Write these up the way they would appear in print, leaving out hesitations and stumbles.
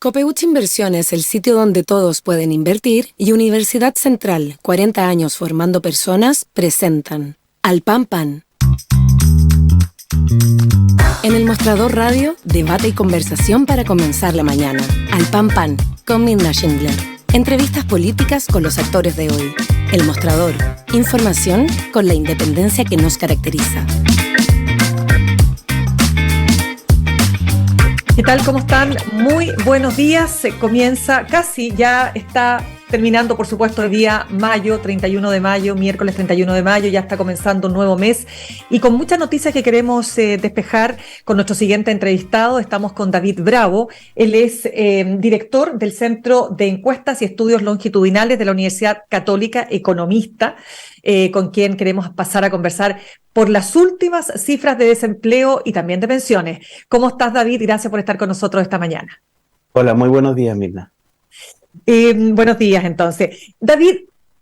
Copeuch Inversiones, el sitio donde todos pueden invertir, y Universidad Central, 40 años formando personas, presentan Al Pan Pan. En el Mostrador Radio, debate y conversación para comenzar la mañana. Al Pan Pan, con Mirna Schindler. Entrevistas políticas con los actores de hoy. El Mostrador, información con la independencia que nos caracteriza. ¿Qué tal? ¿Cómo están? Muy buenos días. Se comienza, casi ya está terminando, por supuesto, el día mayo, 31 de mayo, miércoles 31 de mayo, ya está comenzando un nuevo mes y con muchas noticias que queremos despejar con nuestro siguiente entrevistado. Estamos con David Bravo. Él es director del Centro de Encuestas y Estudios Longitudinales de la Universidad Católica, economista, con quien queremos pasar a conversar por las últimas cifras de desempleo y también de pensiones. ¿Cómo estás, David? Gracias por estar con nosotros esta mañana. Hola, muy buenos días, Mirna. Buenos días, entonces. David,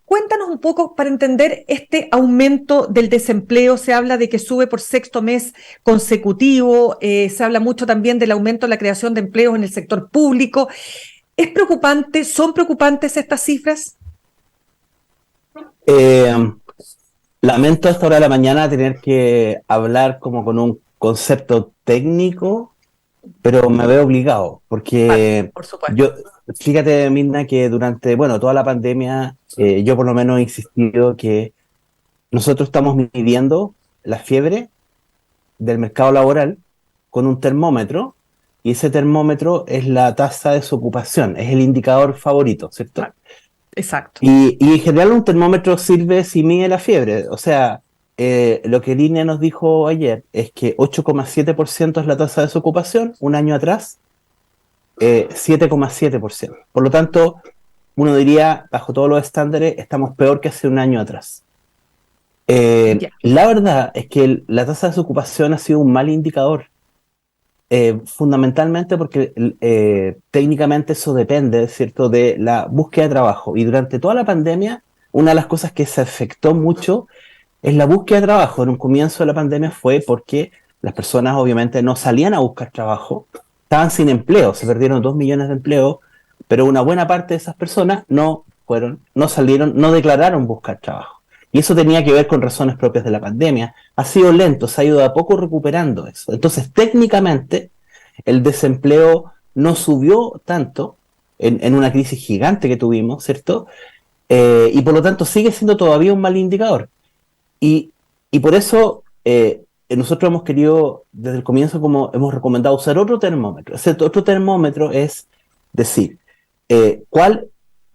cuéntanos un poco para entender este aumento del desempleo. Se habla de que sube por sexto mes consecutivo, se habla mucho también del aumento de la creación de empleos en el sector público. ¿Es preocupante? ¿Son preocupantes estas cifras? Lamento a esta hora de la mañana tener que hablar como con un concepto técnico, pero me veo obligado, porque Por supuesto. fíjate, Mirna, que durante, toda la pandemia, yo por lo menos he insistido que nosotros estamos midiendo la fiebre del mercado laboral con un termómetro, y ese termómetro es la tasa de desocupación, es el indicador favorito, ¿cierto? Exacto. Y en general un termómetro sirve si mide la fiebre, o sea, lo que el INE nos dijo ayer es que 8,7% es la tasa de desocupación, un año atrás 7,7%. Por lo tanto, uno diría, bajo todos los estándares, estamos peor que hace un año atrás. La verdad es que la tasa de desocupación ha sido un mal indicador, fundamentalmente porque técnicamente eso depende, ¿cierto?, de la búsqueda de trabajo. Y durante toda la pandemia, una de las cosas que se afectó mucho es la búsqueda de trabajo. En un comienzo de la pandemia fue porque las personas obviamente no salían a buscar trabajo, estaban sin empleo, se perdieron 2 millones de empleos, pero una buena parte de esas personas no salieron, no declararon buscar trabajo. Y eso tenía que ver con razones propias de la pandemia. Ha sido lento, se ha ido de a poco recuperando eso. Entonces, técnicamente, el desempleo no subió tanto en una crisis gigante que tuvimos, ¿cierto? Y por lo tanto sigue siendo todavía un mal indicador. Y por eso nosotros hemos querido, desde el comienzo, como hemos recomendado, usar otro termómetro. Ese otro termómetro es decir, ¿cuál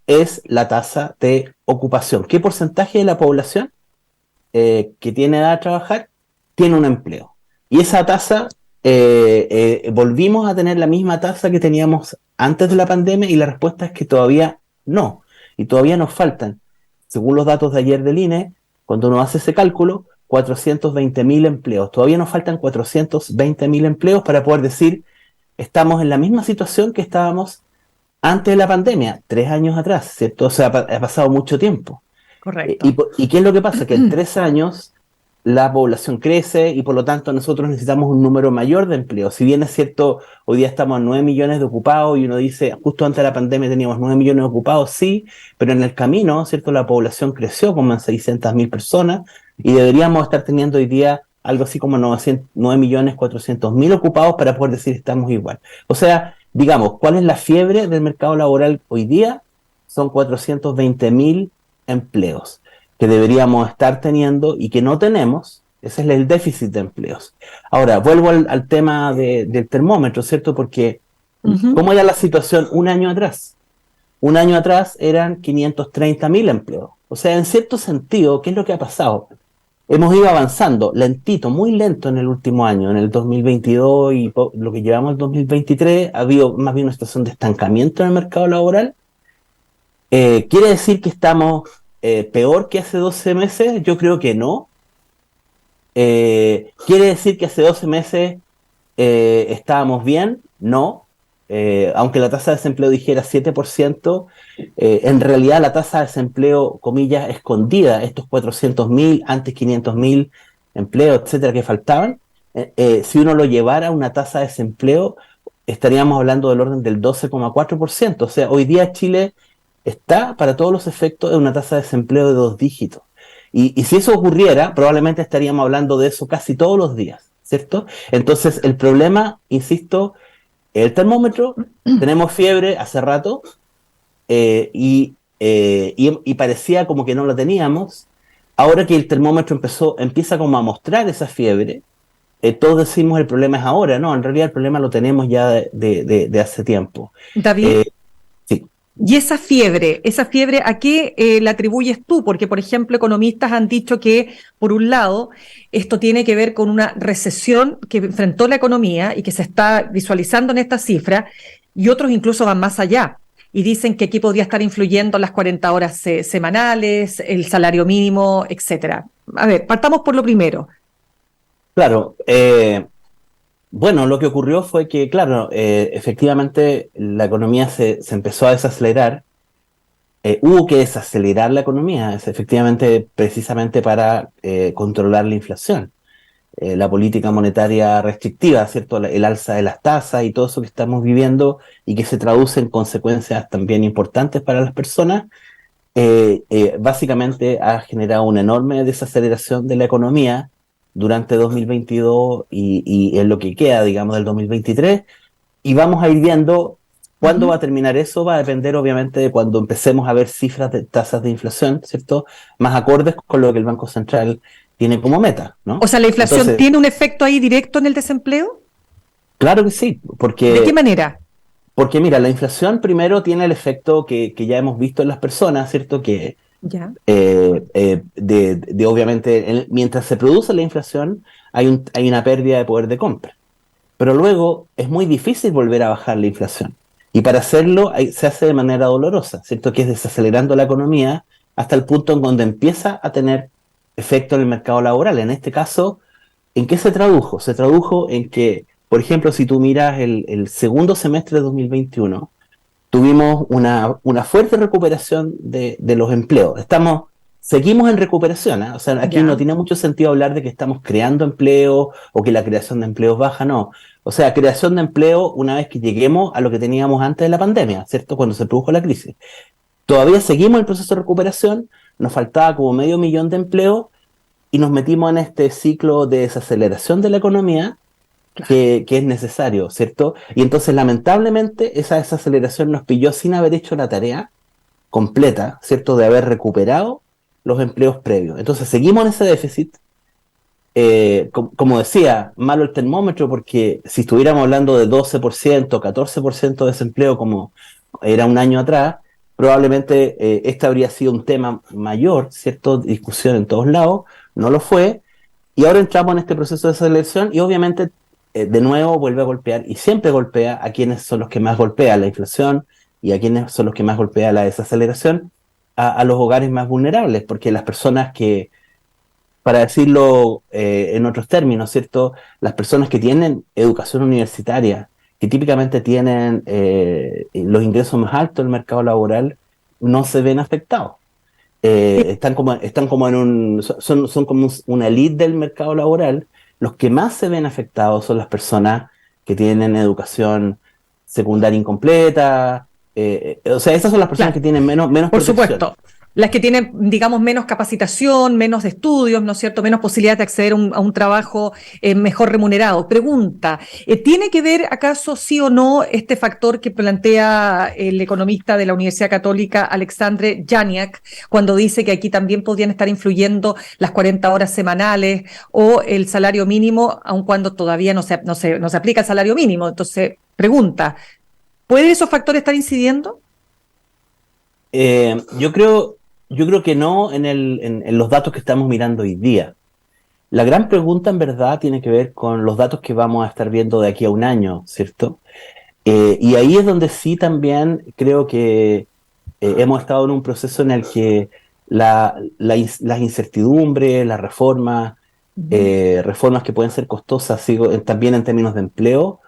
es la tasa de ocupación? ¿Qué porcentaje de la población que tiene edad de trabajar tiene un empleo? Y esa tasa, volvimos a tener la misma tasa que teníamos antes de la pandemia, y la respuesta es que todavía no. Y todavía nos faltan, según los datos de ayer del INE, cuando uno hace ese cálculo, 420.000 empleos. Todavía nos faltan 420.000 empleos para poder decir, estamos en la misma situación que estábamos antes de la pandemia, 3 años atrás, ¿cierto? O sea, ha pasado mucho tiempo. Correcto. ¿Y qué es lo que pasa? Que en 3 años la población crece y por lo tanto nosotros necesitamos un número mayor de empleos. Si bien es cierto, hoy día estamos en 9 millones de ocupados y uno dice, justo antes de la pandemia teníamos 9 millones de ocupados, sí, pero en el camino, ¿cierto?, la población creció como en 600.000 personas y deberíamos estar teniendo hoy día algo así como 9.400.000 ocupados para poder decir estamos igual. O sea, digamos, ¿cuál es la fiebre del mercado laboral hoy día? Son 420.000 empleos que deberíamos estar teniendo y que no tenemos. Ese es el déficit de empleos. Ahora, vuelvo al tema del termómetro, ¿cierto? Porque, ¿cómo era la situación un año atrás? Un año atrás eran 530.000 empleos. O sea, en cierto sentido, ¿qué es lo que ha pasado? Hemos ido avanzando, lentito, muy lento en el último año, en el 2022 y lo que llevamos el 2023, ha habido más bien una situación de estancamiento en el mercado laboral. ¿Quiere decir que estamos peor que hace 12 meses? Yo creo que no. ¿Quiere decir que hace 12 meses estábamos bien? No. Aunque la tasa de desempleo dijera 7%, en realidad la tasa de desempleo, comillas, escondida, estos 400.000, antes 500.000 empleos, etcétera, que faltaban, si uno lo llevara a una tasa de desempleo, estaríamos hablando del orden del 12,4%. O sea, hoy día Chile está, para todos los efectos, en una tasa de desempleo de 2 dígitos. Y si eso ocurriera, probablemente estaríamos hablando de eso casi todos los días, ¿cierto? Entonces, el problema, insisto, el termómetro, tenemos fiebre hace rato, y parecía como que no la teníamos. Ahora que el termómetro empieza como a mostrar esa fiebre, todos decimos el problema es ahora, no, en realidad el problema lo tenemos ya de hace tiempo. David, Sí. ¿y esa fiebre, a qué la atribuyes tú? Porque, por ejemplo, economistas han dicho que, por un lado, esto tiene que ver con una recesión que enfrentó la economía y que se está visualizando en esta cifra, y otros incluso van más allá y dicen que aquí podría estar influyendo las 40 horas semanales, el salario mínimo, etcétera. A ver, partamos por lo primero. Claro, bueno, lo que ocurrió fue que, claro, efectivamente la economía se empezó a desacelerar. Hubo que desacelerar la economía, efectivamente, precisamente para controlar la inflación. La política monetaria restrictiva, ¿cierto? El alza de las tasas y todo eso que estamos viviendo y que se traduce en consecuencias también importantes para las personas, básicamente ha generado una enorme desaceleración de la economía durante 2022 y en lo que queda, digamos, del 2023, y vamos a ir viendo cuándo va a terminar eso. Va a depender obviamente de cuando empecemos a ver cifras de tasas de inflación, ¿cierto? Más acordes con lo que el Banco Central tiene como meta, ¿no? O sea, ¿la inflación Entonces, tiene un efecto ahí directo en el desempleo? claro que sí, ¿De qué manera? porque mira, la inflación primero tiene el efecto que ya hemos visto en las personas, ¿cierto? Que Ya. obviamente, mientras se produce la inflación, hay una pérdida de poder de compra. Pero luego es muy difícil volver a bajar la inflación. Y para hacerlo se hace de manera dolorosa, ¿cierto? Que es desacelerando la economía hasta el punto en donde empieza a tener efecto en el mercado laboral. En este caso, ¿en qué se tradujo? Se tradujo en que, por ejemplo, si tú miras el segundo semestre de 2021, tuvimos una fuerte recuperación de los empleos. Seguimos en recuperación, ¿eh? O sea, aquí no tiene mucho sentido hablar de que estamos creando empleo o que la creación de empleos baja, no. O sea, creación de empleo una vez que lleguemos a lo que teníamos antes de la pandemia, ¿cierto? Cuando se produjo la crisis. Todavía seguimos el proceso de recuperación, nos faltaba como 500.000 de empleo y nos metimos en este ciclo de desaceleración de la economía que es necesario, ¿cierto? Y entonces, lamentablemente, esa desaceleración nos pilló sin haber hecho la tarea completa, ¿cierto? De haber recuperado los empleos previos. Entonces, seguimos en ese déficit. Como decía, malo el termómetro, porque si estuviéramos hablando de 12%, 14% de desempleo como era un año atrás, probablemente este habría sido un tema mayor, ¿cierto? Discusión en todos lados, no lo fue, y ahora entramos en este proceso de desaceleración y obviamente de nuevo vuelve a golpear y siempre golpea a quienes son los que más golpea la inflación y a quienes son los que más golpea la desaceleración, a los hogares más vulnerables, porque las personas que, para decirlo en otros términos, ¿cierto? Las personas que tienen educación universitaria, que típicamente tienen los ingresos más altos del mercado laboral, no se ven afectados. Están como son como una elite del mercado laboral. Los que más se ven afectados son las personas que tienen educación secundaria incompleta. O sea, esas son las personas que tienen menos Por protección. supuesto. Las que tienen, digamos, menos capacitación, menos estudios, ¿no es cierto?, menos posibilidad de acceder a un trabajo mejor remunerado. Pregunta, ¿tiene que ver acaso sí o no este factor que plantea el economista de la Universidad Católica, Alexandre Janiak, cuando dice que aquí también podrían estar influyendo las 40 horas semanales o el salario mínimo, aun cuando todavía no se aplica el salario mínimo? Entonces, pregunta, ¿pueden esos factores estar incidiendo? Yo creo que no en los datos que estamos mirando hoy día. La gran pregunta en verdad tiene que ver con los datos que vamos a estar viendo de aquí a un año, ¿cierto? Y ahí es donde sí también creo que hemos estado en un proceso en el que las incertidumbres, las reformas que pueden ser costosas, también en términos de empleo,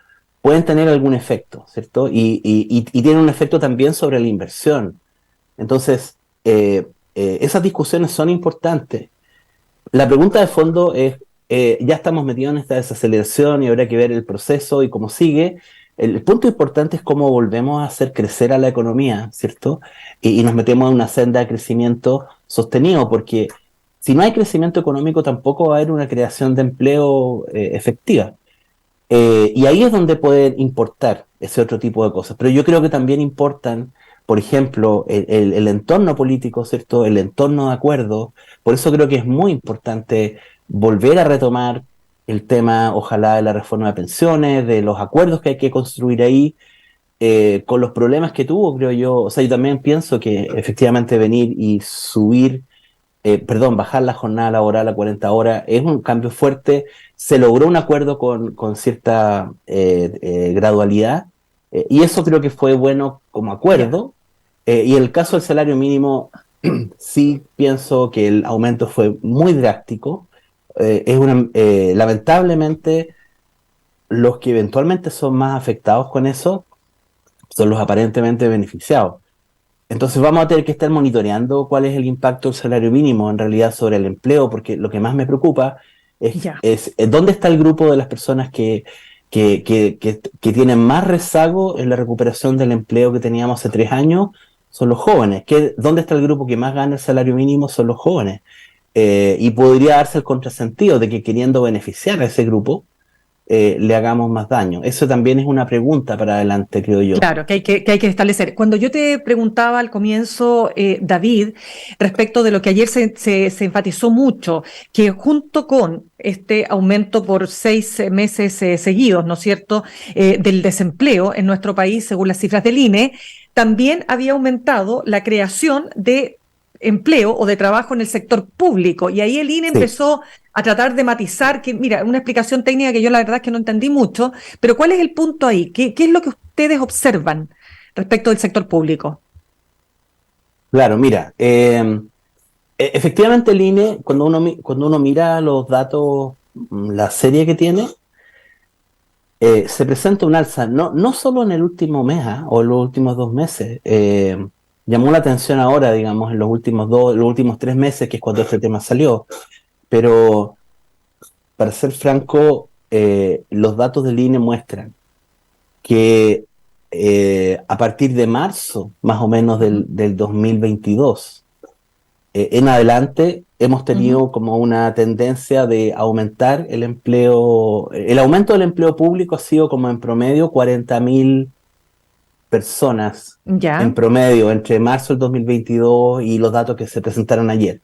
pueden tener algún efecto, ¿cierto? Y tienen un efecto también sobre la inversión. Entonces, esas discusiones son importantes. La pregunta de fondo es, ya estamos metidos en esta desaceleración y habrá que ver el proceso y cómo sigue, el punto importante es cómo volvemos a hacer crecer a la economía, ¿cierto? Y nos metemos en una senda de crecimiento sostenido, porque si no hay crecimiento económico tampoco va a haber una creación de empleo efectiva. Y ahí es donde pueden importar ese otro tipo de cosas. Pero yo creo que también importan, por ejemplo, el entorno político, ¿cierto? El entorno de acuerdo. Por eso creo que es muy importante volver a retomar el tema, ojalá, de la reforma de pensiones, de los acuerdos que hay que construir ahí, con los problemas que tuvo, creo yo. O sea, yo también pienso que efectivamente venir y bajar la jornada laboral a 40 horas es un cambio fuerte. Se logró un acuerdo con cierta gradualidad, y eso creo que fue bueno como acuerdo. Y en el caso del salario mínimo, sí pienso que el aumento fue muy drástico. Lamentablemente, los que eventualmente son más afectados con eso son los aparentemente beneficiados. Entonces vamos a tener que estar monitoreando cuál es el impacto del salario mínimo en realidad sobre el empleo, porque lo que más me preocupa es dónde está el grupo de las personas que tienen más rezago en la recuperación del empleo que teníamos hace 3 años. Son los jóvenes. ¿Dónde está el grupo que más gana el salario mínimo? Son los jóvenes. Y podría darse el contrasentido de que, queriendo beneficiar a ese grupo, le hagamos más daño. Eso también es una pregunta para adelante, creo yo. Claro, que hay que establecer. Cuando yo te preguntaba al comienzo, David, respecto de lo que ayer se enfatizó mucho, que junto con este aumento por 6 meses seguidos, ¿no es cierto?, del desempleo en nuestro país, según las cifras del INE, también había aumentado la creación de empleo o de trabajo en el sector público. Y ahí el INE empezó a tratar de matizar, que mira, una explicación técnica que yo la verdad es que no entendí mucho, pero ¿cuál es el punto ahí? ¿Qué es lo que ustedes observan respecto del sector público? Claro, mira, efectivamente el INE, cuando uno mira los datos, la serie que tiene, se presenta un alza, no solo en el último mes, o en los últimos 2 meses. Llamó la atención ahora, digamos, en los últimos 3 meses, que es cuando este tema salió. Pero, para ser franco, los datos del INE muestran que a partir de marzo, más o menos del 2022, en adelante, hemos tenido como una tendencia de aumentar el empleo. El aumento del empleo público ha sido como en promedio 40.000 personas en promedio entre marzo del 2022 y los datos que se presentaron ayer.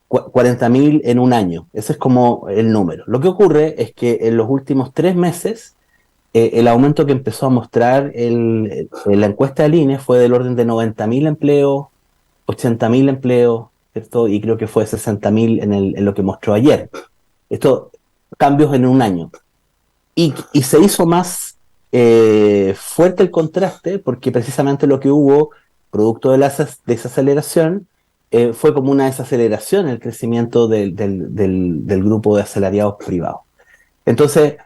40.000 en un año. Ese es como el número. Lo que ocurre es que en los últimos 3 meses, el aumento que empezó a mostrar la encuesta del INE fue del orden de 90.000 empleos, 80.000 empleos, ¿cierto? Y creo que fue 60.000 en lo que mostró ayer. Estos cambios en un año. Y se hizo más fuerte el contraste, porque precisamente lo que hubo, producto de la desaceleración, fue como una desaceleración en el crecimiento del grupo de asalariados privados. Entonces,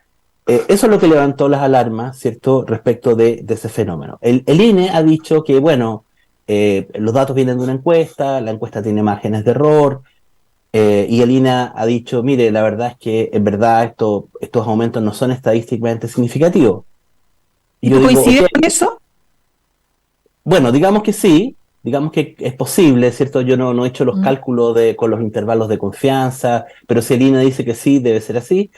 eso es lo que levantó las alarmas, ¿cierto?, respecto de ese fenómeno. El INE ha dicho que, bueno, los datos vienen de una encuesta, la encuesta tiene márgenes de error, y el INE ha dicho, mire, la verdad es que en verdad estos aumentos no son estadísticamente significativos. ¿Y tú coincides con eso? Bueno, digamos que sí, digamos que es posible, ¿cierto? Yo no he hecho los cálculos con los intervalos de confianza, pero si el INE dice que sí, debe ser así.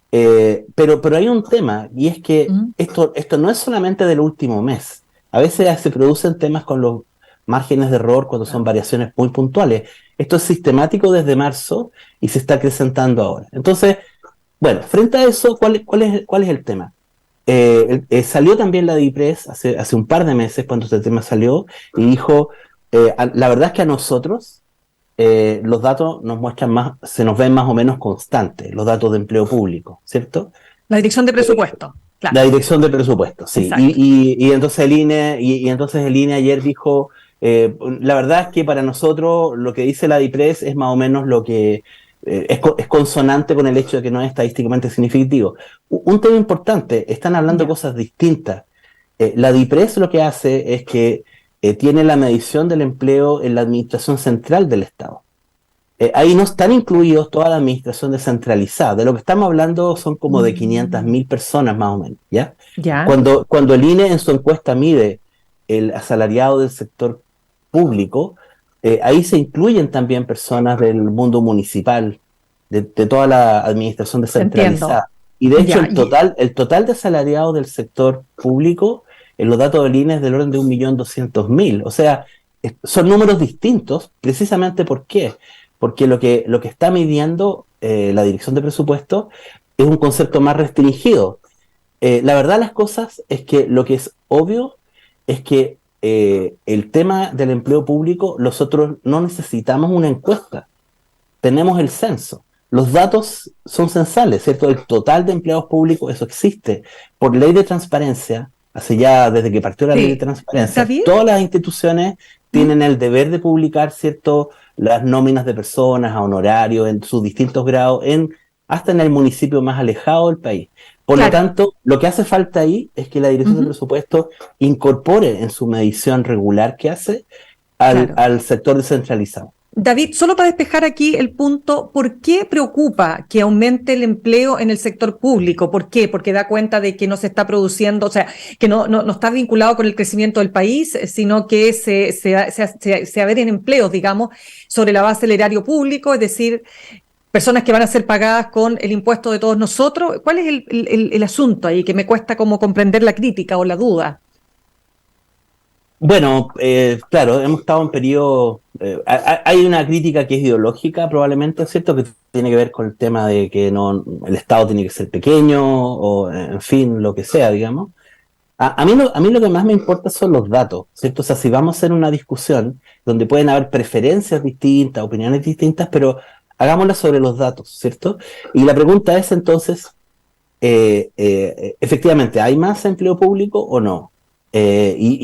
Pero hay un tema, y es que esto no es solamente del último mes. A veces se producen temas con los márgenes de error cuando son variaciones muy puntuales. Esto es sistemático desde marzo y se está acrecentando ahora. Entonces, bueno, frente a eso, ¿cuál es el tema? Salió también la DIPRES hace un par de meses cuando este tema salió y dijo, la verdad es que a nosotros los datos se nos ven más o menos constantes, los datos de empleo público, ¿cierto? La dirección de presupuesto. Claro. La dirección de presupuesto, sí. Y entonces el INE ayer dijo, la verdad es que para nosotros lo que dice la DIPRES es más o menos lo que es consonante con el hecho de que no es estadísticamente significativo. Un tema importante, están hablando de cosas distintas. La DIPRES lo que hace es que tiene la medición del empleo en la administración central del Estado. Ahí no están incluidos toda la administración descentralizada. De lo que estamos hablando son como de 500.000 personas más o menos, ¿ya? Ya, Cuando el INE en su encuesta mide el asalariado del sector público, ahí se incluyen también personas del mundo municipal, de toda la administración entiendo. descentralizada. Y de hecho Ya, el total de asalariados del sector público, en los datos del INE es del orden de 1.200.000. O sea, son números distintos, precisamente ¿por qué? Porque lo que está midiendo la dirección de presupuesto es un concepto más restringido. La verdad las cosas es que lo que es obvio es que el tema del empleo público, nosotros no necesitamos una encuesta, tenemos el censo. Los datos son censales, ¿cierto? El total de empleados públicos, eso existe. Por ley de transparencia, hace ya desde que partió la ley de sí. transparencia, David, todas las instituciones ¿Mm? tienen el deber de publicar, ¿cierto? Las nóminas de personas a honorarios en sus distintos grados, hasta en el municipio más alejado del país. Por lo Claro. tanto, lo que hace falta ahí es que la Dirección de Ujú, Presupuesto incorpore en su medición regular que hace al, claro. al sector descentralizado. David, solo para despejar aquí el punto, ¿por qué preocupa que aumente el empleo en el sector público? ¿Por qué? Porque da cuenta de que no se está produciendo, o sea, que no está vinculado con el crecimiento del país, sino que se abren empleos, digamos, sobre la base del erario público, es decir, personas que van a ser pagadas con el impuesto de todos nosotros. ¿Cuál es el asunto ahí que me cuesta como comprender la crítica o la duda? Bueno, claro, hemos estado en periodo. Hay una crítica que es ideológica, probablemente, ¿cierto? Que tiene que ver con el tema de que no, el Estado tiene que ser pequeño, o en fin, lo que sea, digamos. A mí lo que más me importa son los datos, ¿cierto? O sea, si vamos a hacer una discusión donde pueden haber preferencias distintas, opiniones distintas, pero hagámosla sobre los datos, ¿cierto? Y la pregunta es entonces, efectivamente, ¿hay más empleo público o no?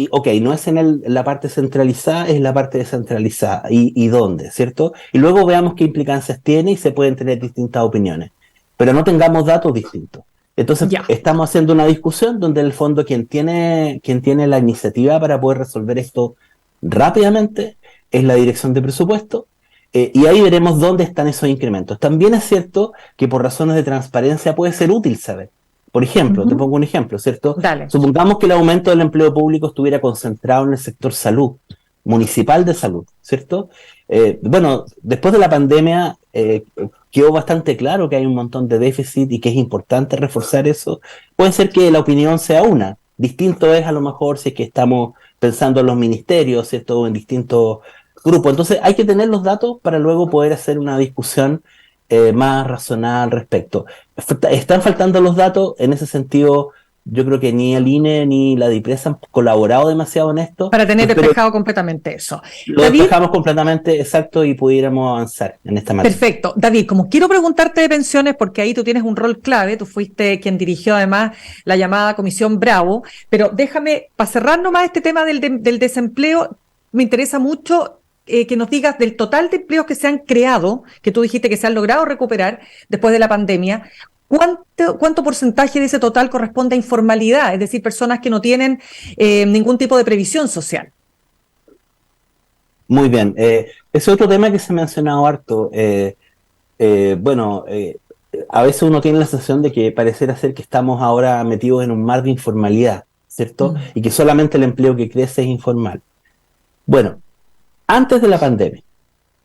Ok, no es en la parte centralizada, es la parte descentralizada. ¿Y dónde? ¿Cierto? Y luego veamos qué implicancias tiene y se pueden tener distintas opiniones. Pero no tengamos datos distintos. Entonces, Ya. estamos haciendo una discusión donde en el fondo quien tiene la iniciativa para poder resolver esto rápidamente es la dirección de presupuesto, y ahí veremos dónde están esos incrementos. También es cierto que por razones de transparencia puede ser útil saber. Por ejemplo, te Ujú. pongo un ejemplo, ¿cierto? Dale. Supongamos que el aumento del empleo público estuviera concentrado en el sector salud, municipal de salud, ¿cierto? Bueno, después de la pandemia quedó bastante claro que hay un montón de déficit y que es importante reforzar eso. Puede ser que la opinión sea una. Distinto es a lo mejor si es que estamos pensando en los ministerios, ¿cierto? En distintos grupos. Entonces hay que tener los datos para luego poder hacer una discusión más razonada al respecto. Están faltando los datos, en ese sentido yo creo que ni el INE ni la DIPRES han colaborado demasiado en esto. Para tener Yo espero despejado completamente eso. que lo David, despejamos completamente exacto y pudiéramos avanzar en esta materia. perfecto. David, como quiero preguntarte de pensiones, porque ahí tú tienes un rol clave, tú fuiste quien dirigió además la llamada Comisión Bravo, pero déjame, para cerrar nomás este tema del desempleo, me interesa mucho que nos digas del total de empleos que se han creado, que tú dijiste que se han logrado recuperar después de la pandemia. ¿Cuánto porcentaje de ese total corresponde a informalidad? Es decir, personas que no tienen ningún tipo de previsión social. Muy bien. Es otro tema que se ha mencionado harto. Bueno, a veces uno tiene la sensación de que pareciera ser que estamos ahora metidos en un mar de informalidad, ¿cierto? Mm. Y que solamente el empleo que crece es informal. Bueno, antes de la pandemia,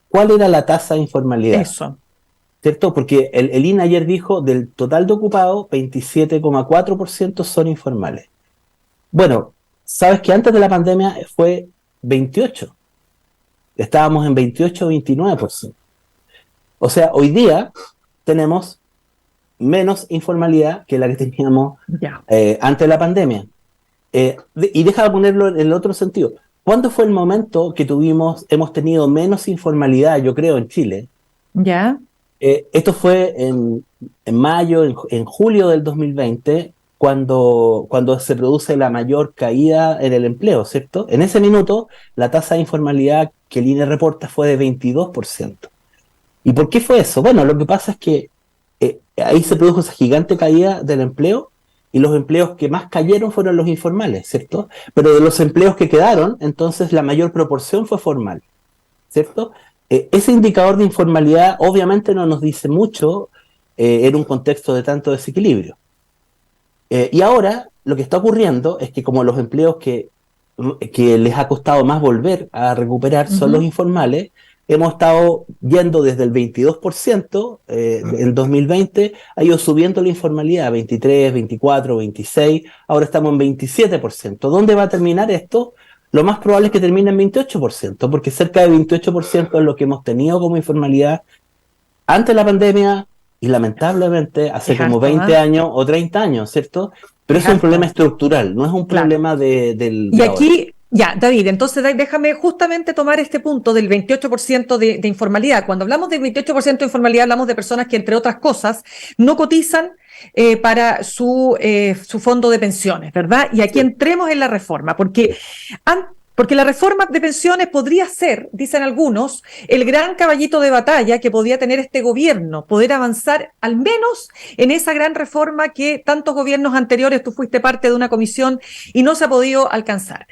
¿cuál era la tasa de informalidad? Eso. ¿Cierto? Porque el INE ayer dijo, del total de ocupados, 27,4% son informales. Bueno, sabes que antes de la pandemia fue 28. Estábamos en 28 o 29%. O sea, hoy día tenemos menos informalidad que la que teníamos Ya. antes de la pandemia. Y deja de ponerlo en el otro sentido. ¿Cuándo fue el momento que hemos tenido menos informalidad, yo creo, en Chile? Ya. Esto fue en mayo, en julio del 2020, cuando se produce la mayor caída en el empleo, ¿cierto? En ese minuto, la tasa de informalidad que el INE reporta fue de 22%. ¿Y por qué fue eso? Bueno, lo que pasa es que ahí se produjo esa gigante caída del empleo, y los empleos que más cayeron fueron los informales, ¿cierto? Pero de los empleos que quedaron, entonces la mayor proporción fue formal, ¿cierto? Ese indicador de informalidad obviamente no nos dice mucho en un contexto de tanto desequilibrio. Y ahora lo que está ocurriendo es que como los empleos que les ha costado más volver a recuperar son los informales, hemos estado yendo desde el 22% en 2020, ha ido subiendo la informalidad, 23, 24, 26, ahora estamos en 27%. ¿Dónde va a terminar esto? Lo más probable es que termine en 28%, porque cerca de 28% es lo que hemos tenido como informalidad antes de la pandemia y lamentablemente hace Es como harto, 20 años o 30 años, ¿cierto? Pero es es un problema harto. estructural, no es un Claro. problema Y de ahora. aquí, ya, David, entonces déjame justamente tomar este punto del 28% de informalidad. Cuando hablamos del 28% de informalidad, hablamos de personas que, entre otras cosas, no cotizan para su fondo de pensiones, ¿verdad? Y aquí Sí. entremos en la reforma, porque la reforma de pensiones podría ser, dicen algunos, el gran caballito de batalla que podía tener este gobierno, poder avanzar al menos en esa gran reforma que tantos gobiernos anteriores, tú fuiste parte de una comisión y no se ha podido alcanzar.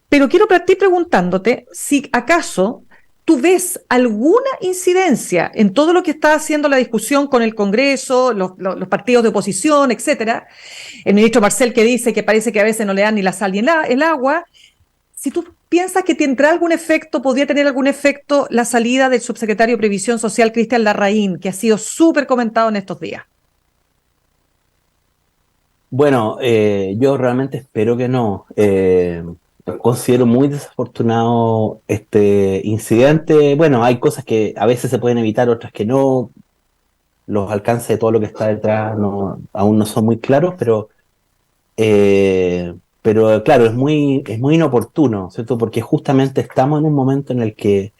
Pero quiero partir preguntándote si acaso tú ves alguna incidencia en todo lo que está haciendo la discusión con el Congreso, los partidos de oposición, etcétera. El ministro Marcel que dice que parece que a veces no le dan ni la sal ni el agua. Si tú piensas que tendrá algún efecto, podría tener algún efecto la salida del subsecretario de Previsión Social, Cristian Larraín, que ha sido súper comentado en estos días. Bueno, yo realmente espero que no. Considero muy desafortunado este incidente. Bueno, hay cosas que a veces se pueden evitar, otras que no. Los alcances de todo lo que está detrás aún no son muy claros, pero claro, es muy inoportuno, ¿cierto? Porque justamente estamos en un momento en el que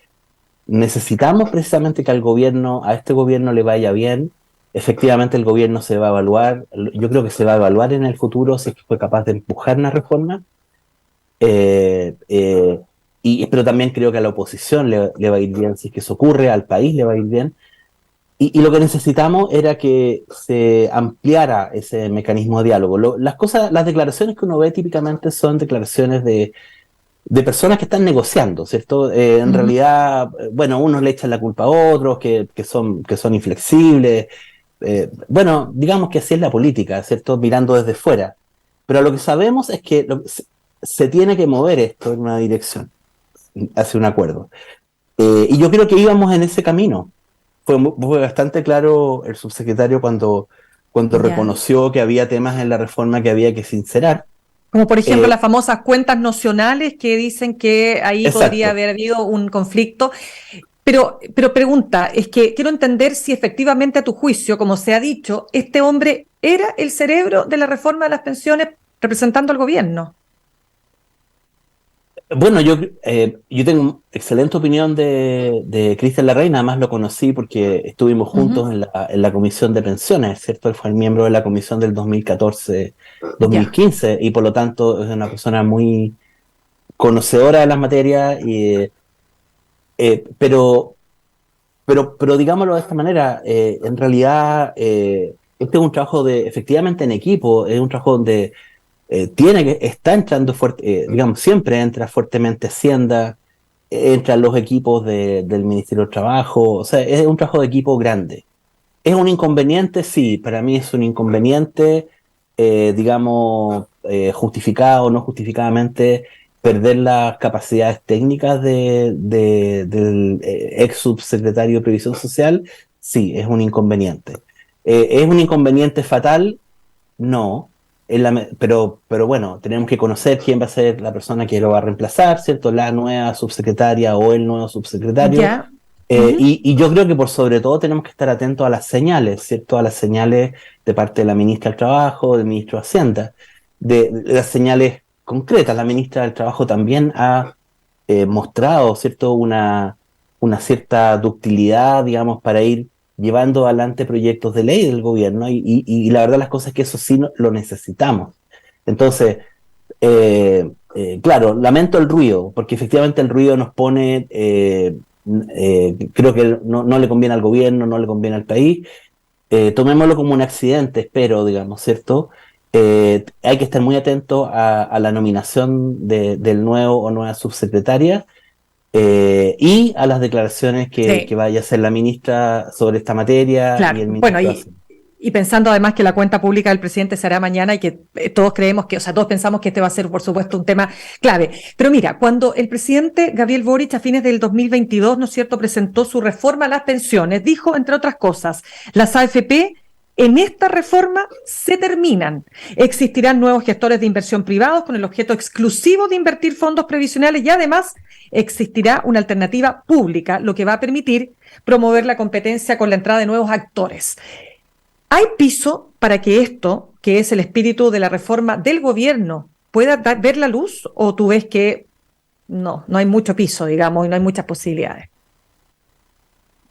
necesitamos precisamente que a este gobierno le vaya bien. Efectivamente, el gobierno se va a evaluar. Yo creo que se va a evaluar en el futuro si es que fue capaz de empujar una reforma. Eh, eh, pero también creo que a la oposición le va a ir bien si es que eso ocurre, al país le va a ir bien. Y lo que necesitamos era que se ampliara ese mecanismo de diálogo. Las declaraciones que uno ve típicamente son declaraciones de personas que están negociando, ¿cierto? En realidad, bueno, unos le echan la culpa a otros, que son inflexibles. Bueno, digamos que así es la política, ¿cierto? Mirando desde fuera. Pero lo que sabemos es que se tiene que mover esto en una dirección, hacia un acuerdo. Y yo creo que íbamos en ese camino. Fue bastante claro el subsecretario cuando Ya. reconoció que había temas en la reforma que había que sincerar. Como por ejemplo Eh, las famosas cuentas nocionales que dicen que ahí podría exacto. haber habido un conflicto. Pero pregunta, es que quiero entender si efectivamente a tu juicio, como se ha dicho, este hombre era el cerebro de la reforma de las pensiones representando al gobierno. Bueno, yo tengo excelente opinión de Cristian Larraín, además lo conocí porque estuvimos juntos Ujú. en la comisión de pensiones, ¿cierto? Él fue el miembro de la comisión del Ya, 2014-2015 y por lo tanto es una persona muy conocedora de las materias, pero, pero digámoslo de esta manera, en realidad este es un trabajo efectivamente en equipo, es un trabajo donde está entrando fuerte, digamos, siempre entra fuertemente Hacienda, entran los equipos del Ministerio del Trabajo, o sea, es un trabajo de equipo grande. ¿Es un inconveniente? Sí, para mí es un inconveniente, digamos, justificado o no justificadamente, perder las capacidades técnicas del ex subsecretario de Previsión Social. Sí, es un inconveniente. ¿Es un inconveniente fatal? No, pero bueno, tenemos que conocer quién va a ser la persona que lo va a reemplazar, ¿cierto? La nueva subsecretaria o el nuevo subsecretario. ya. Ujú. Y yo creo que por sobre todo tenemos que estar atentos a las señales, ¿cierto? A las señales de parte de la ministra del Trabajo, del ministro de Hacienda, de las señales concretas. La ministra del Trabajo también ha mostrado, ¿cierto? Una cierta ductilidad, digamos, para ir llevando adelante proyectos de ley del gobierno y la verdad las cosas es que eso sí lo necesitamos. Entonces, claro, lamento el ruido, porque efectivamente el ruido nos pone, creo que no le conviene al gobierno, no le conviene al país. Tomémoslo como un accidente, espero, digamos, ¿cierto? Hay que estar muy atento a la nominación del nuevo o nueva subsecretaria, y a las declaraciones Sí. que vaya a hacer la ministra sobre esta materia Claro, y el ministro. bueno, y pensando además que la cuenta pública del presidente se hará mañana y que todos creemos que, o sea, todos pensamos que este va a ser, por supuesto, un tema clave. Pero mira, cuando el presidente Gabriel Boric a fines del 2022, ¿no es cierto?, presentó su reforma a las pensiones, dijo, entre otras cosas, las AFP en esta reforma se terminan. Existirán nuevos gestores de inversión privados con el objeto exclusivo de invertir fondos previsionales y además existirá una alternativa pública, lo que va a permitir promover la competencia con la entrada de nuevos actores. ¿Hay piso para que esto, que es el espíritu de la reforma del gobierno, pueda ver la luz? ¿O tú ves que no hay mucho piso, digamos, y no hay muchas posibilidades?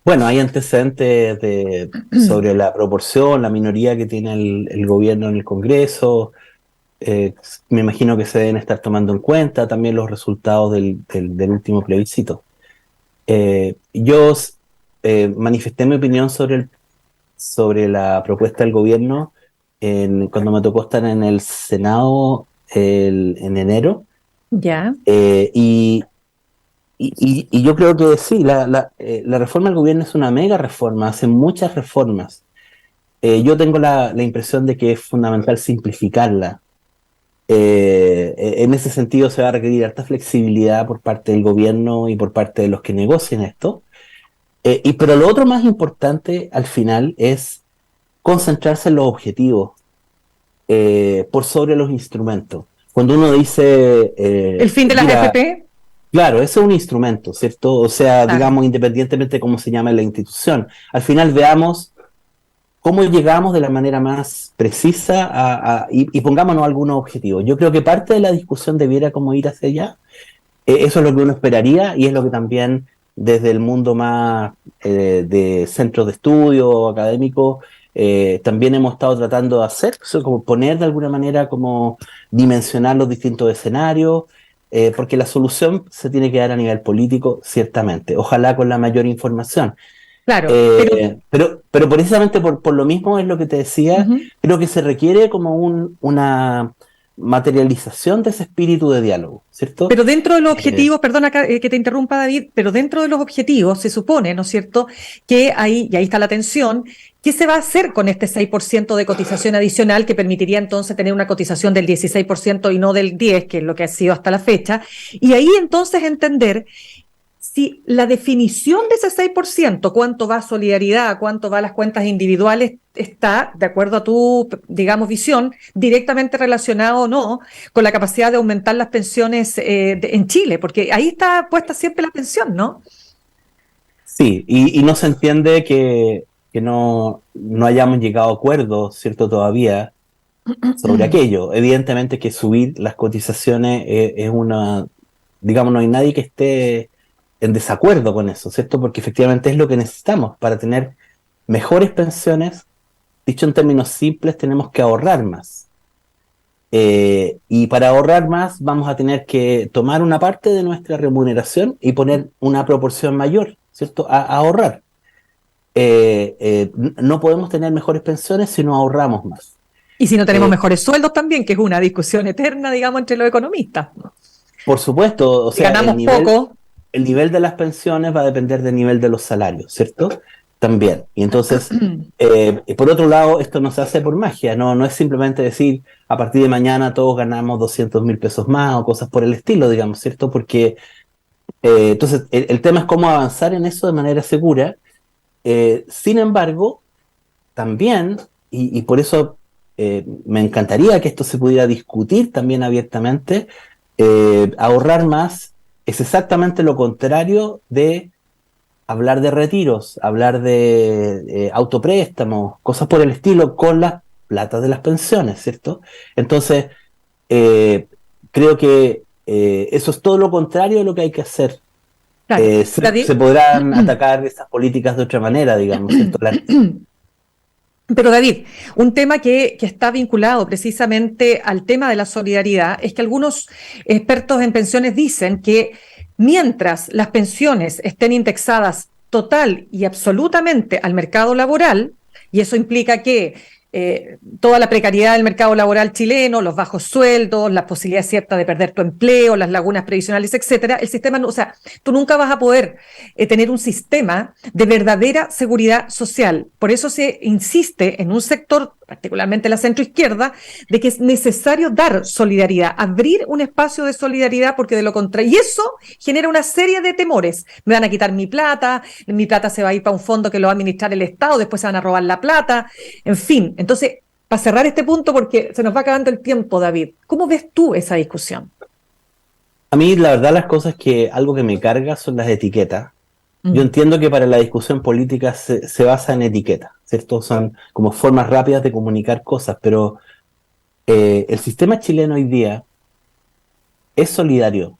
Bueno, hay antecedentes sobre la proporción, la minoría que tiene el gobierno en el Congreso. Me imagino que se deben estar tomando en cuenta también los resultados del último plebiscito. Yo manifesté mi opinión sobre la propuesta del gobierno cuando me tocó estar en el Senado en enero. Ya. Y yo creo que sí, la reforma del gobierno es una mega reforma, hace muchas reformas. Yo tengo la impresión de que es fundamental simplificarla. En ese sentido se va a requerir harta flexibilidad por parte del gobierno y por parte de los que negocien esto. Pero lo otro más importante al final es concentrarse en los objetivos por sobre los instrumentos. Cuando uno dice... ¿El fin de las AFP? Claro, eso es un instrumento, ¿cierto? O sea, Claro. digamos, independientemente de cómo se llame la institución. Al final veamos cómo llegamos de la manera más precisa y pongámonos algunos objetivos. Yo creo que parte de la discusión debiera como ir hacia allá. Eso es lo que uno esperaría y es lo que también desde el mundo más de centros de estudio académico también hemos estado tratando de hacer, eso, como poner de alguna manera, como dimensionar los distintos escenarios, porque la solución se tiene que dar a nivel político, ciertamente, ojalá con la mayor información. Claro, pero precisamente por lo mismo es lo que te decía, creo que se requiere como una materialización de ese espíritu de diálogo, ¿cierto? pero dentro de los objetivos, perdona que te interrumpa, David, pero dentro de los objetivos se supone, ¿no es cierto?, que ahí, y ahí está la tensión, ¿qué se va a hacer con este 6% de cotización adicional que permitiría entonces tener una cotización del 16% y no del 10%, que es lo que ha sido hasta la fecha? Y ahí entonces entender si la definición de ese 6%, cuánto va a solidaridad, cuánto va a las cuentas individuales, está, de acuerdo a tu, digamos, visión, directamente relacionado o no con la capacidad de aumentar las pensiones en Chile, porque ahí está puesta siempre la pensión, ¿no? Sí, y no se entiende que no hayamos llegado a acuerdos, ¿cierto? Todavía sobre aquello. Evidentemente que subir las cotizaciones es una, digamos, no hay nadie que esté en desacuerdo con eso, ¿cierto? Porque efectivamente es lo que necesitamos para tener mejores pensiones. Dicho en términos simples, tenemos que ahorrar más. Y para ahorrar más vamos a tener que tomar una parte de nuestra remuneración y poner una proporción mayor, ¿cierto? A ahorrar. No podemos tener mejores pensiones si no ahorramos más. Y si no tenemos mejores sueldos también, que es una discusión eterna, digamos, entre los economistas. Por supuesto, o Si sea, ganamos poco. El nivel de las pensiones va a depender del nivel de los salarios, ¿cierto? También. Y entonces, por otro lado, esto no se hace por magia, no es simplemente decir, a partir de mañana todos ganamos 200.000 pesos más o cosas por el estilo, digamos, ¿cierto? Porque, entonces, el tema es cómo avanzar en eso de manera segura. Sin embargo, también, y por eso me encantaría que esto se pudiera discutir también abiertamente, ahorrar más es exactamente lo contrario de hablar de retiros, hablar de autopréstamos, cosas por el estilo, con las platas de las pensiones, ¿cierto? Entonces, creo que eso es todo lo contrario de lo que hay que hacer. Claro. Se podrán atacar esas políticas de otra manera, digamos, ¿cierto? Pero David, un tema que está vinculado precisamente al tema de la solidaridad es que algunos expertos en pensiones dicen que mientras las pensiones estén indexadas total y absolutamente al mercado laboral, y eso implica que toda la precariedad del mercado laboral chileno, los bajos sueldos, las posibilidades ciertas de perder tu empleo, las lagunas previsionales, etcétera, el sistema, o sea, tú nunca vas a poder tener un sistema de verdadera seguridad social. Por eso se insiste en un sector, particularmente la centroizquierda, de que es necesario dar solidaridad, abrir un espacio de solidaridad, porque de lo contrario, y eso genera una serie de temores. Me van a quitar mi plata se va a ir para un fondo que lo va a administrar el Estado, después se van a robar la plata, en fin. Entonces, para cerrar este punto, porque se nos va acabando el tiempo, David, ¿cómo ves tú esa discusión? A mí, la verdad, las cosas que algo que me carga son las etiquetas. Yo entiendo que para la discusión política se basa en etiquetas, ¿cierto? Son como formas rápidas de comunicar cosas, pero el sistema chileno hoy día es solidario.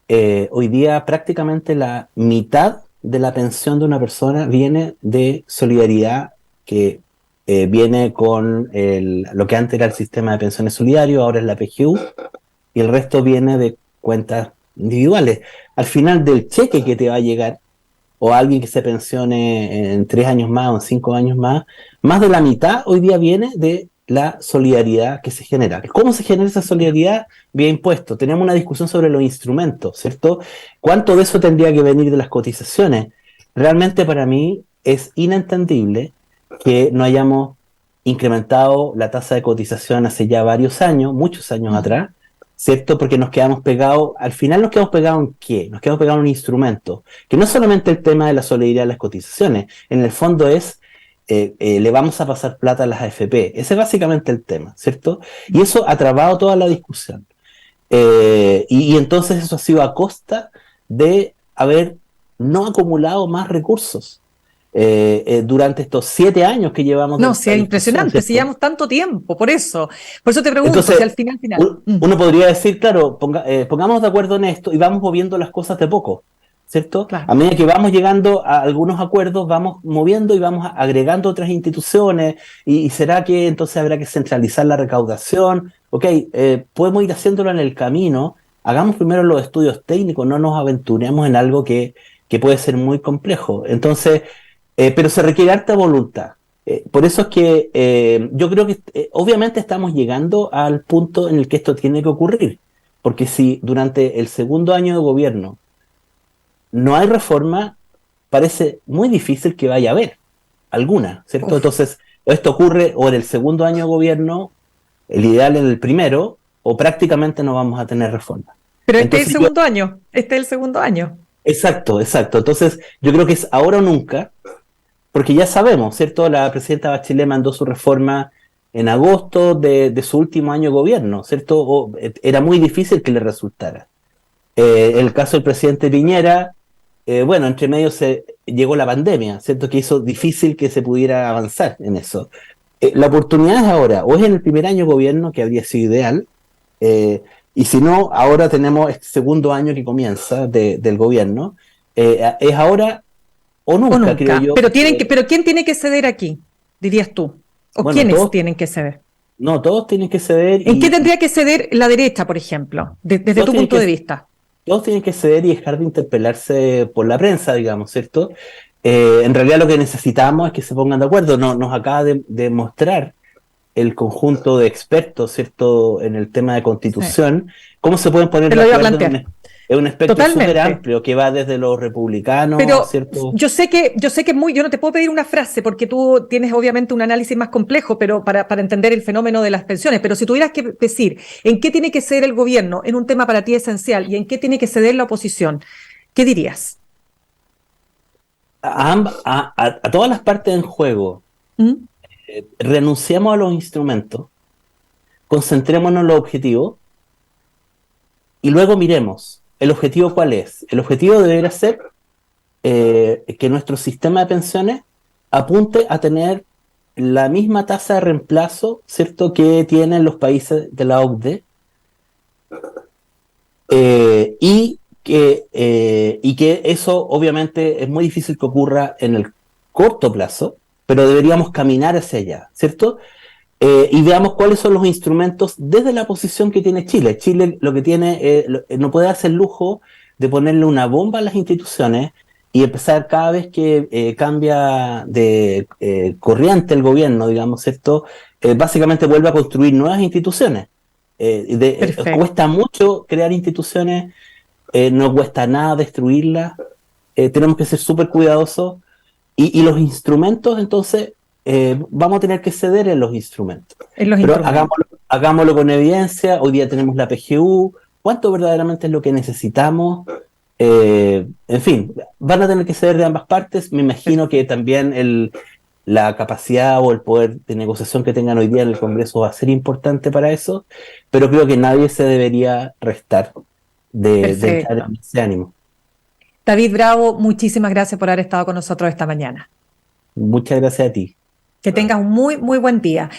Hoy día prácticamente la mitad de la pensión de una persona viene de solidaridad, que viene con lo que antes era el sistema de pensiones solidario, ahora es la PGU, y el resto viene de cuentas individuales. Al final del cheque que te va a llegar, o alguien que se pensione en 3 años más o en 5 años más de la mitad hoy día viene de la solidaridad que se genera. ¿Cómo se genera esa solidaridad? Vía impuestos. Tenemos una discusión sobre los instrumentos, ¿cierto? ¿Cuánto de eso tendría que venir de las cotizaciones? Realmente para mí es inentendible que no hayamos incrementado la tasa de cotización hace ya varios años, muchos años atrás, ¿cierto? Porque nos quedamos pegados, al final nos quedamos pegados en ¿qué? Nos quedamos pegados en un instrumento, que no es solamente el tema de la solidaridad de las cotizaciones, en el fondo es, le vamos a pasar plata a las AFP, ese es básicamente el tema, ¿cierto? Y eso ha trabado toda la discusión. Y entonces eso ha sido a costa de haber no acumulado más recursos. Durante estos 7 años que llevamos. No, sí, es impresionante, si llevamos tanto tiempo, por eso te pregunto. Entonces, si al final. Uno podría decir, claro, pongamos de acuerdo en esto y vamos moviendo las cosas de poco, ¿cierto? Claro. A medida que vamos llegando a algunos acuerdos, vamos moviendo y vamos agregando otras instituciones, y será que entonces habrá que centralizar la recaudación. Podemos ir haciéndolo en el camino, hagamos primero los estudios técnicos, no nos aventuremos en algo que puede ser muy complejo. Entonces, pero se requiere harta voluntad. Por eso es que yo creo que obviamente estamos llegando al punto en el que esto tiene que ocurrir, porque si durante el segundo año de gobierno no hay reforma, parece muy difícil que vaya a haber alguna, ¿cierto? Uf. Entonces, esto ocurre o en el segundo año de gobierno, el ideal en el primero, o prácticamente no vamos a tener reforma. Pero este es el segundo año, este es el segundo año. Exacto. Entonces, yo creo que es ahora o nunca, porque ya sabemos, ¿cierto? La presidenta Bachelet mandó su reforma en agosto de su último año de gobierno, ¿cierto? Era muy difícil que le resultara. El caso del presidente Piñera, entre medio llegó la pandemia, ¿cierto? Que hizo difícil que se pudiera avanzar en eso. La oportunidad es ahora, o es en el primer año de gobierno, que habría sido ideal, y si no, ahora tenemos este segundo año que comienza del gobierno, es ahora o nunca, creo yo. Pero ¿quién tiene que ceder aquí, dirías tú? ¿Quiénes tienen que ceder? No, todos tienen que ceder. ¿En qué tendría que ceder la derecha, por ejemplo, desde tu punto de vista? Todos tienen que ceder y dejar de interpelarse por la prensa, digamos, ¿cierto? En realidad lo que necesitamos es que se pongan de acuerdo. Nos acaba de mostrar el conjunto de expertos, ¿cierto?, en el tema de constitución, cómo se pueden poner de acuerdo. Es un espectro súper amplio que va desde los republicanos, pero ¿cierto? Yo sé que yo no te puedo pedir una frase porque tú tienes obviamente un análisis más complejo, pero para entender el fenómeno de las pensiones. Pero si tuvieras que decir en qué tiene que ceder el gobierno en un tema para ti esencial y en qué tiene que ceder la oposición, ¿qué dirías? A todas las partes en juego. Renunciamos a los instrumentos, concentrémonos en los objetivos y luego miremos. ¿El objetivo cuál es? El objetivo debería ser que nuestro sistema de pensiones apunte a tener la misma tasa de reemplazo, ¿cierto?, que tienen los países de la OCDE, y que eso obviamente es muy difícil que ocurra en el corto plazo, pero deberíamos caminar hacia allá, ¿cierto? Y veamos cuáles son los instrumentos desde la posición que tiene Chile. Chile lo que tiene, no puede darse el lujo de ponerle una bomba a las instituciones y empezar cada vez que cambia de corriente el gobierno, digamos, esto básicamente vuelve a construir nuevas instituciones. Cuesta mucho crear instituciones, no cuesta nada destruirlas, tenemos que ser súper cuidadosos y los instrumentos, entonces, vamos a tener que ceder en los instrumentos. Pero hagámoslo con evidencia. Hoy día tenemos la PGU. ¿Cuánto verdaderamente es lo que necesitamos? En fin, van a tener que ceder de ambas partes. Me imagino que también la capacidad o el poder de negociación que tengan hoy día en el Congreso va a ser importante para eso, pero creo que nadie se debería restar de entrar en ese ánimo. David Bravo, muchísimas gracias por haber estado con nosotros esta mañana. Muchas gracias a ti. Que tengas un muy, muy buen día.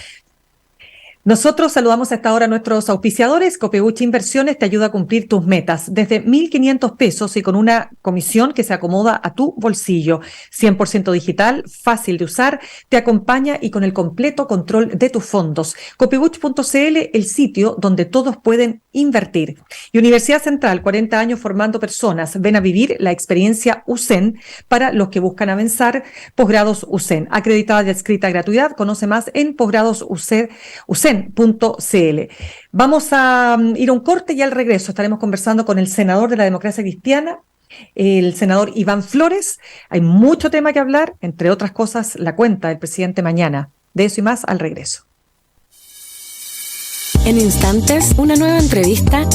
Nosotros saludamos a esta hora a nuestros auspiciadores. Copeuch Inversiones te ayuda a cumplir tus metas desde 1.500 pesos y con una comisión que se acomoda a tu bolsillo. 100% digital, fácil de usar, te acompaña y con el completo control de tus fondos. Copeuch.cl, el sitio donde todos pueden invertir. Y Universidad Central, 40 años formando personas. Ven a vivir la experiencia USEN para los que buscan avanzar. Posgrados USEN, acreditada y adscrita a gratuidad. Conoce más en posgradosusen.cl. Vamos a ir a un corte y al regreso estaremos conversando con el senador de la Democracia Cristiana, el senador Iván Flores. Hay mucho tema que hablar, entre otras cosas, la cuenta del presidente mañana. De eso y más al regreso. En instantes, una nueva entrevista en